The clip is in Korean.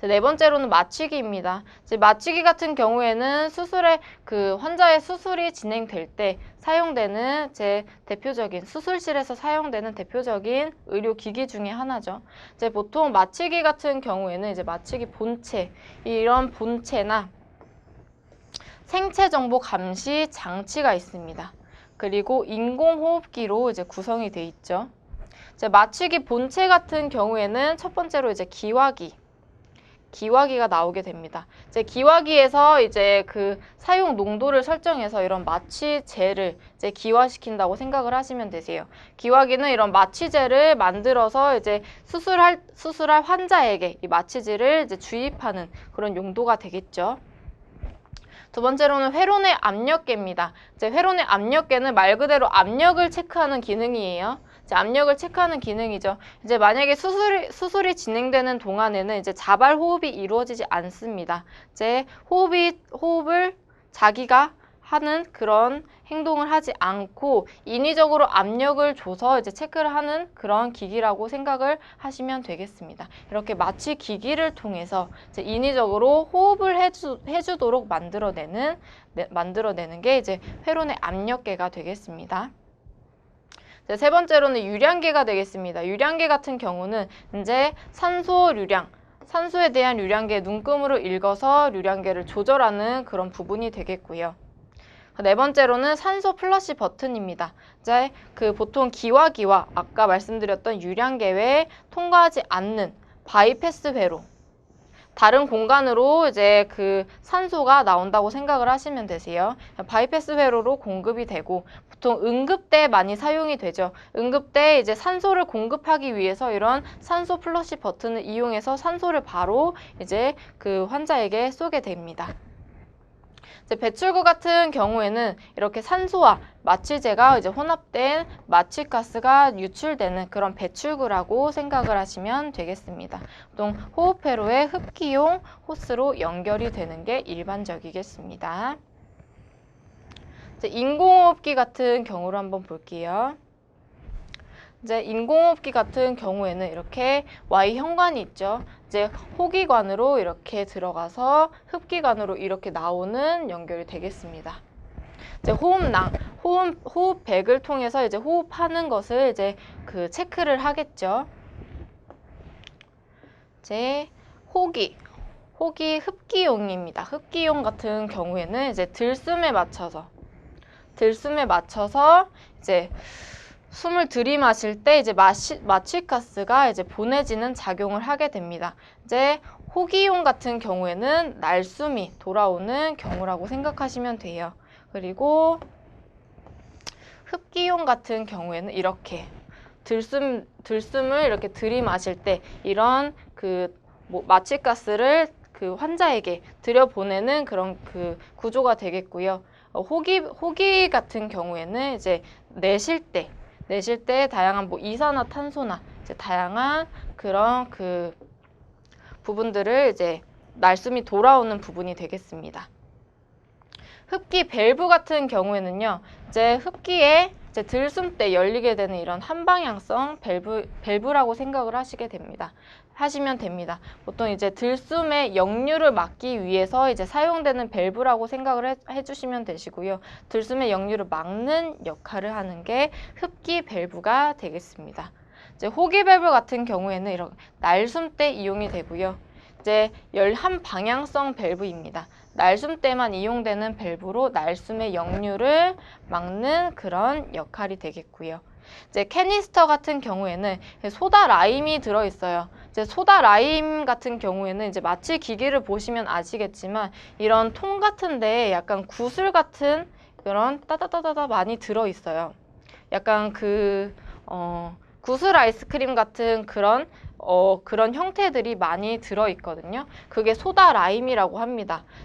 네 번째로는 마취기입니다. 이제 마취기 같은 경우에는 환자의 수술이 진행될 때 사용되는 대표적인 수술실에서 사용되는 대표적인 의료기기 중에 하나죠. 이제 보통 마취기 같은 경우에는 이제 마취기 본체, 이런 본체나 생체 정보 감시 장치가 있습니다. 그리고 인공호흡기로 이제 구성이 돼 있죠. 이제 마취기 본체 같은 경우에는 첫 번째로 이제 기화기가 나오게 됩니다. 이제 기화기에서 이제 그 사용 농도를 설정해서 이런 마취제를 이제 기화시킨다고 생각을 하시면 되세요. 기화기는 이런 마취제를 만들어서 이제 수술할 환자에게 이 마취제를 이제 주입하는 그런 용도가 되겠죠. 두 번째로는 회로내 압력계입니다. 이제 회로내 압력계는 말 그대로 압력을 체크하는 기능이에요. 이제 압력을 체크하는 기능이죠. 이제 만약에 수술이 진행되는 동안에는 이제 자발 호흡이 이루어지지 않습니다. 이제 호흡을 자기가 하는 그런 행동을 하지 않고 인위적으로 압력을 줘서 이제 체크를 하는 그런 기기라고 생각을 하시면 되겠습니다. 이렇게 마취 기기를 통해서 이제 인위적으로 호흡을 해주도록 만들어내는 게 이제 회로내 압력계가 되겠습니다. 세 번째로는 유량계가 되겠습니다. 유량계 같은 경우는 이제 산소에 대한 유량계 눈금으로 읽어서 유량계를 조절하는 그런 부분이 되겠고요. 네 번째로는 산소 플러시 버튼입니다. 이제 보통 기화기와 아까 말씀드렸던 유량계 외에 통과하지 않는 바이패스 회로, 다른 공간으로 이제 산소가 나온다고 생각을 하시면 되세요. 바이패스 회로로 공급이 되고 보통 응급때 많이 사용이 되죠. 응급때 이제 산소를 공급하기 위해서 이런 산소 플러시 버튼을 이용해서 산소를 바로 이제 환자에게 쏘게 됩니다. 이제 배출구 같은 경우에는 이렇게 산소와 마취제가 이제 혼합된 마취가스가 유출되는 그런 배출구라고 생각을 하시면 되겠습니다. 보통 호흡회로의 흡기용 호스로 연결이 되는 게 일반적이겠습니다. 이제 인공호흡기 같은 경우로 한번 볼게요. 이제 인공호흡기 같은 경우에는 이렇게 Y형관이 있죠. 이제 호기관으로 이렇게 들어가서 흡기관으로 이렇게 나오는 연결이 되겠습니다. 이제 호흡백을 통해서 이제 호흡하는 것을 이제 체크를 하겠죠. 이제 호기 흡기용입니다. 흡기용 같은 경우에는 이제 들숨에 맞춰서 이제 숨을 들이마실 때 이제 마취가스가 이제 보내지는 작용을 하게 됩니다. 이제 호기용 같은 경우에는 날숨이 돌아오는 경우라고 생각하시면 돼요. 그리고 흡기용 같은 경우에는 이렇게 들숨을 이렇게 들이마실 때 이런 마취가스를 환자에게 들여보내는 그런 구조가 되겠고요. 호기 같은 경우에는 이제 내쉴 때 다양한 이산화탄소나 이제 다양한 그런 부분들을 이제 날숨이 돌아오는 부분이 되겠습니다. 흡기 밸브 같은 경우에는요, 이제 흡기에 이제 들숨 때 열리게 되는 이런 한방향성 밸브라고 생각을 하시면 됩니다. 보통 이제 들숨의 역류를 막기 위해서 이제 사용되는 밸브라고 생각을 해주시면 되시고요. 들숨의 역류를 막는 역할을 하는 게 흡기 밸브가 되겠습니다. 이제 호기 밸브 같은 경우에는 이런 날숨 때 이용이 되고요. 이제 한 방향성 밸브입니다. 날숨 때만 이용되는 밸브로 날숨의 역류를 막는 그런 역할이 되겠고요. 이제 캐니스터 같은 경우에는 소다 라임이 들어있어요. 이제 소다 라임 같은 경우에는 이제 마취 기기를 보시면 아시겠지만 이런 통 같은데 약간 구슬 같은 그런 따다다다다 많이 들어있어요. 약간 구슬 아이스크림 같은 그런 형태들이 많이 들어있거든요. 그게 소다 라임이라고 합니다.